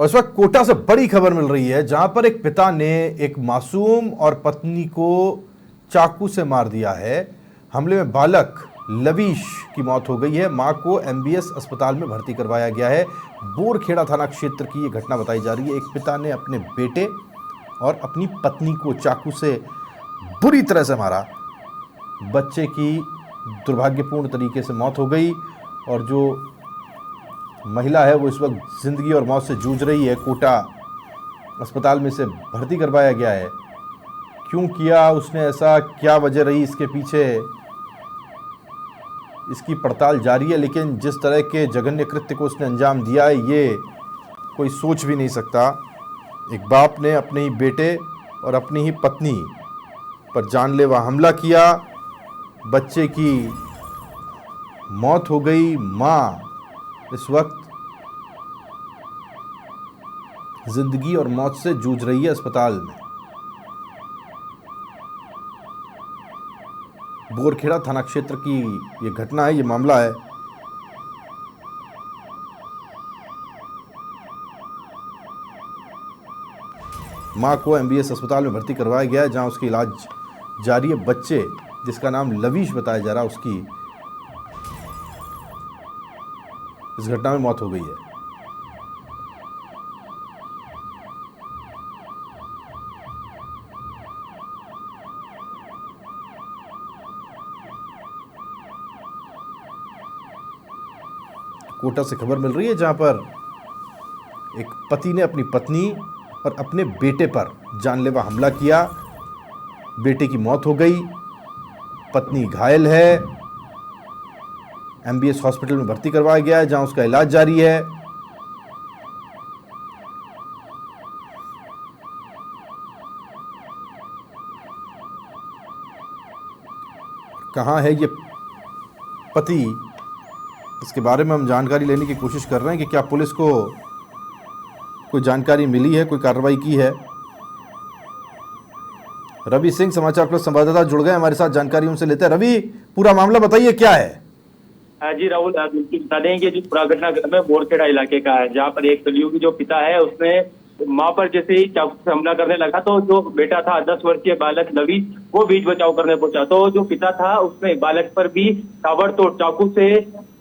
और इस वक्त कोटा से बड़ी खबर मिल रही है, जहां पर एक पिता ने एक मासूम और पत्नी को चाकू से मार दिया है। हमले में बालक लवीश की मौत हो गई है। मां को एमबीएस अस्पताल में भर्ती करवाया गया है। बोरखेड़ा थाना क्षेत्र की ये घटना बताई जा रही है। एक पिता ने अपने बेटे और अपनी पत्नी को चाकू से बुरी तरह से मारा। बच्चे की दुर्भाग्यपूर्ण तरीके से मौत हो गई और जो महिला है वो इस वक्त जिंदगी और मौत से जूझ रही है। कोटा अस्पताल में से भर्ती करवाया गया है। क्यों किया उसने ऐसा, क्या वजह रही इसके पीछे, इसकी पड़ताल जारी है। लेकिन जिस तरह के जघन्य कृत्य को उसने अंजाम दिया है, ये कोई सोच भी नहीं सकता। एक बाप ने अपने ही बेटे और अपनी ही पत्नी पर जानलेवा हमला किया, बच्चे की मौत हो गई। मां इस वक्त जिंदगी और मौत से जूझ रही है अस्पताल में। बोरखेड़ा थाना क्षेत्र की ये घटना है, ये मामला है। मां को एमबीएस अस्पताल में भर्ती करवाया गया है, जहां उसकी इलाज जारी है। बच्चे जिसका नाम लवीश बताया जा रहा है, उसकी इस घटना में मौत हो गई है। कोटा से खबर मिल रही है, जहां पर एक पति ने अपनी पत्नी और अपने बेटे पर जानलेवा हमला किया। बेटे की मौत हो गई, पत्नी घायल है। एमबीएस हॉस्पिटल में भर्ती करवाया गया है, जहां उसका इलाज जारी है। कहां है ये पति, इसके बारे में हम जानकारी लेने की कोशिश कर रहे हैं कि क्या पुलिस को कोई जानकारी मिली है, कोई कार्रवाई की है। रवि सिंह समाचार प्लस संवाददाता जुड़ गए हमारे साथ, जानकारी उनसे लेते हैं। रवि, पूरा मामला बताइए, क्या है। जी राहुल, बिल्कुल बता दें कि जो पूरा घटनाक्रम है बोरखेड़ा इलाके का है, जहाँ पर एक कलयुगी जो पिता है उसने मां पर जैसे ही चाकू से हमला करने लगा तो जो बेटा था 10 वर्षीय बालक लवीश, वो बीच बचाव करने पहुंचा। तो जो पिता था उसने बालक पर भी ताबड़तोड़ चाकू से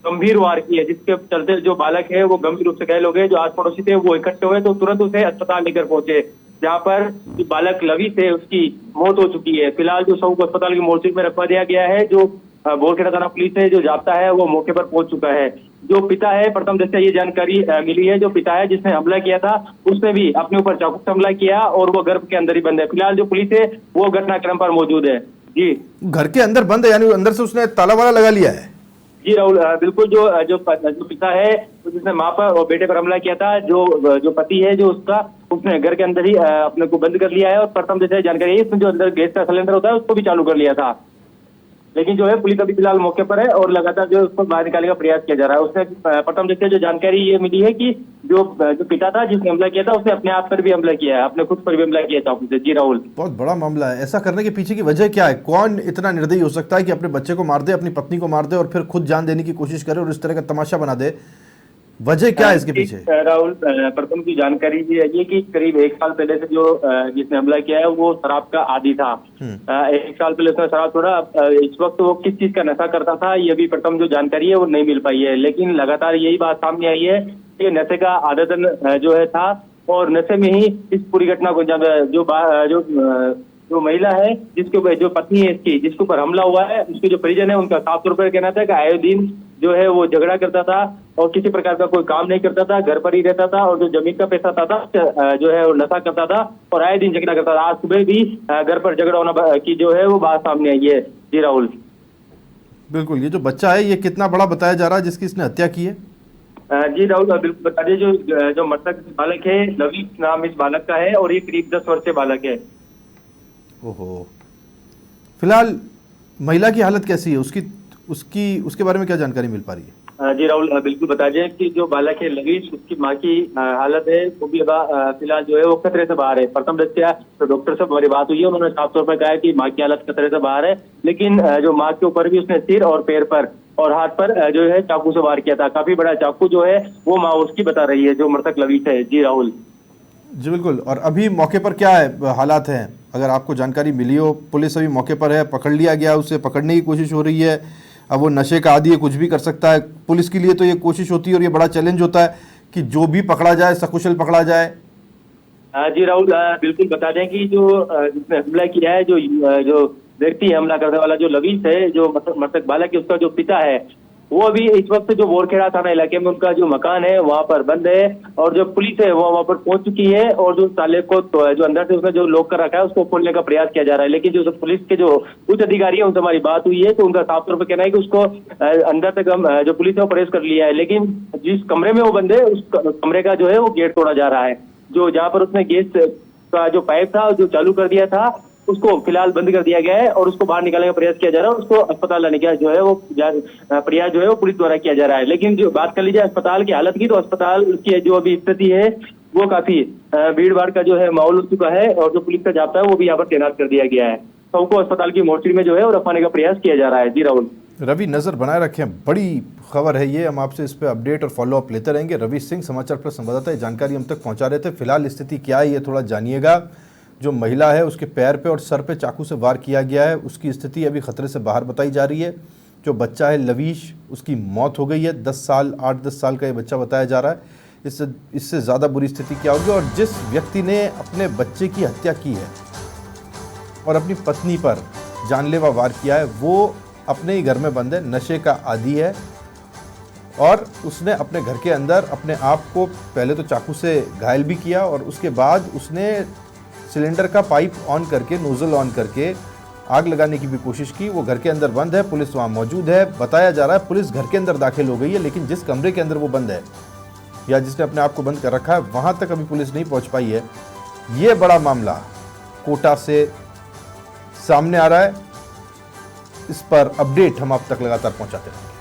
गंभीर वार किए, जिसके चलते जो बालक है वो गंभीर रूप से घायल हो गए। जो आस पड़ोसी थे वो इकट्ठे हुए तो तुरंत उसे अस्पताल लेकर पहुंचे, जहाँ पर जो बालक लवीश है उसकी मौत हो चुकी है। फिलहाल जो शव को अस्पताल की मोर्चरी में रखवा दिया गया है। जो बोरखेड़ा थाना पुलिस है जो जाब्ता है वो मौके पर पहुंच चुका है। जो पिता है, प्रथम दृष्टया ये जानकारी मिली है, जो पिता है जिसने हमला किया था उसने भी अपने ऊपर चाकू से हमला किया और वो घर के अंदर ही बंद है। फिलहाल जो पुलिस है वो घटनाक्रम पर मौजूद है। जी, घर के अंदर बंद है, यानी अंदर से उसने ताला वाला लगा लिया है। जी राहुल, बिल्कुल। जो पिता है जिसने मां पर और बेटे पर हमला किया था, जो पति है जो उसने घर के अंदर ही अपने को बंद कर लिया है। और प्रथम जैसे जानकारी है, इसमें जो अंदर गैस का सिलेंडर होता है उसको भी चालू कर लिया था। लेकिन जो है पुलिस अभी फिलहाल मौके पर है और लगातार जो उसको बाहर निकालने का प्रयास किया जा रहा है। उसने प्रथम दृष्टया जो जानकारी ये मिली है कि जो पिता था जिसने हमला किया था उसने अपने आप पर भी हमला किया है, अपने खुद पर भी हमला किया चाकू से। जी राहुल, बहुत बड़ा मामला है। ऐसा करने के पीछे की वजह क्या है? कौन इतना निर्दयी हो सकता है कि अपने बच्चे को मार दे, अपनी पत्नी को मार दे और फिर खुद जान देने की कोशिश करे और इस तरह का तमाशा बना दे? वजह क्या है इसके पीछे? राहुल, प्रथम की जानकारी ये है कि करीब 1 साल पहले से जो जिसने हमला किया है वो शराब का आदी था। 1 साल पहले उसने शराब छोड़ा। इस वक्त वो किस चीज का नशा करता था ये भी प्रथम जो जानकारी है वो नहीं मिल पाई है। लेकिन लगातार यही बात सामने आई है कि नशे का आदतन जो है था और नशे में ही इस पूरी घटना को जो महिला है जिसके जो पत्नी है इसकी जिसके ऊपर हमला हुआ है, उसके जो परिजन है उनका साफ तौर पर कहना था कि आए दिन जो है वो झगड़ा करता था और किसी प्रकार का कोई काम नहीं करता था, घर पर ही रहता था और जो जमीन का पैसा था जो है वो नशा करता था और आए दिन झगड़ा करता था। आज सुबह भी घर पर झगड़ा होना की जो है वो बात सामने आई है। जी राहुल, बिल्कुल। ये जो बच्चा है ये कितना बड़ा बताया जा रहा है जिसकी इसने हत्या की है? जी राहुल, बिल्कुल बता दीजिए जो मृतक बालक है लवीश नाम इस बालक का है और ये करीब 10 वर्षीय बालक है। ओहो, फिलहाल महिला की हालत कैसी है? उसके बारे में क्या जानकारी मिल पा रही है? जी राहुल, बिल्कुल बता दें कि जो बालक है लवीश, उसकी मां की हालत है वो भी फिलहाल जो है वो खतरे से बाहर है। प्रथम दृष्टया तो डॉक्टर से हमारी बात हुई है, उन्होंने साफ तौर पर कहा है कि मां की हालत खतरे से बाहर है। लेकिन जो मां के ऊपर भी उसने सिर और पैर पर और हाथ पर जो है चाकू से वार किया था। काफी बड़ा चाकू जो है वो माँ उसकी बता रही है, जो मृतक लवीश है। जी राहुल। जी बिल्कुल। और अभी मौके पर क्या है हालात हैं, अगर आपको जानकारी मिली हो? पुलिस अभी मौके पर है, पकड़ लिया गया, उसे पकड़ने की कोशिश हो रही है। अब वो नशे का आदी है, कुछ भी कर सकता है। पुलिस के लिए तो ये कोशिश होती है और ये बड़ा चैलेंज होता है कि जो भी पकड़ा जाए सकुशल पकड़ा जाए। जी राहुल, बिल्कुल बता दें कि जो जिसने हमला किया है, जो व्यक्ति हमला करने वाला जो लवीश है, जो मृतक बालक है, उसका जो पिता है, वो अभी इस वक्त जो बोरखेड़ा थाना इलाके में उनका जो मकान है वहां पर बंद है। और जो पुलिस है वो वहां पर पहुंच चुकी है और जो ताले को जो अंदर से उसने जो लॉक कर रखा है उसको खोलने का प्रयास किया जा रहा है। लेकिन जो पुलिस के जो उच्च अधिकारी है उनसे हमारी बात हुई है तो उनका साफ तौर पर कहना है कि उसको अंदर तक हम जो पुलिस है वो प्रवेश कर लिया है, लेकिन जिस कमरे में वो बंद है उस कमरे का जो है वो गेट तोड़ा जा रहा है। जो जहाँ पर उसने गैस का जो पाइप था जो चालू कर दिया था उसको फिलहाल बंद कर दिया गया है और उसको बाहर निकालने का प्रयास किया जा रहा है। उसको अस्पताल लाने का जो है वो प्रयास जो है वो पुलिस द्वारा किया जा रहा है। लेकिन जो बात कर लीजिए अस्पताल की हालत की, तो अस्पताल की जो अभी स्थिति है वो काफी भीड़ भाड़ का जो है माहौल हो चुका है और जो पुलिस का जाब्ता है वो भी यहाँ पर तैनात कर दिया गया है। सबको अस्पताल की मोर्चरी में जो है वो रखवाने का प्रयास किया जा रहा है। जी राहुल। रवि, नज़र बनाए रखें, बड़ी खबर है ये, हम आपसे इस पर अपडेट और फॉलोअप लेते रहेंगे। रवि सिंह, समाचार प्लस संवाददाता, ये जानकारी हम तक पहुंचा रहे थे। फिलहाल स्थिति क्या है ये थोड़ा जानिएगा। जो महिला है उसके पैर पे और सर पे चाकू से वार किया गया है, उसकी स्थिति अभी खतरे से बाहर बताई जा रही है। जो बच्चा है लवीश, उसकी मौत हो गई है। 8-10 साल का ये बच्चा बताया जा रहा है। इससे ज़्यादा बुरी स्थिति क्या होगी? और जिस व्यक्ति ने अपने बच्चे की हत्या की है और अपनी पत्नी पर जानलेवा वार किया है, वो अपने ही घर में बंद है, नशे का आदी है और उसने अपने घर के अंदर अपने आप को पहले तो चाकू से घायल भी किया और उसके बाद उसने सिलेंडर का पाइप ऑन करके, नोजल ऑन करके आग लगाने की भी कोशिश की। वो घर के अंदर बंद है, पुलिस वहाँ मौजूद है। बताया जा रहा है पुलिस घर के अंदर दाखिल हो गई है, लेकिन जिस कमरे के अंदर वो बंद है या जिसने अपने आप को बंद कर रखा है वहाँ तक अभी पुलिस नहीं पहुँच पाई है। ये बड़ा मामला कोटा से सामने आ रहा है, इस पर अपडेट हम आप तक लगातार पहुँचाते रहेंगे।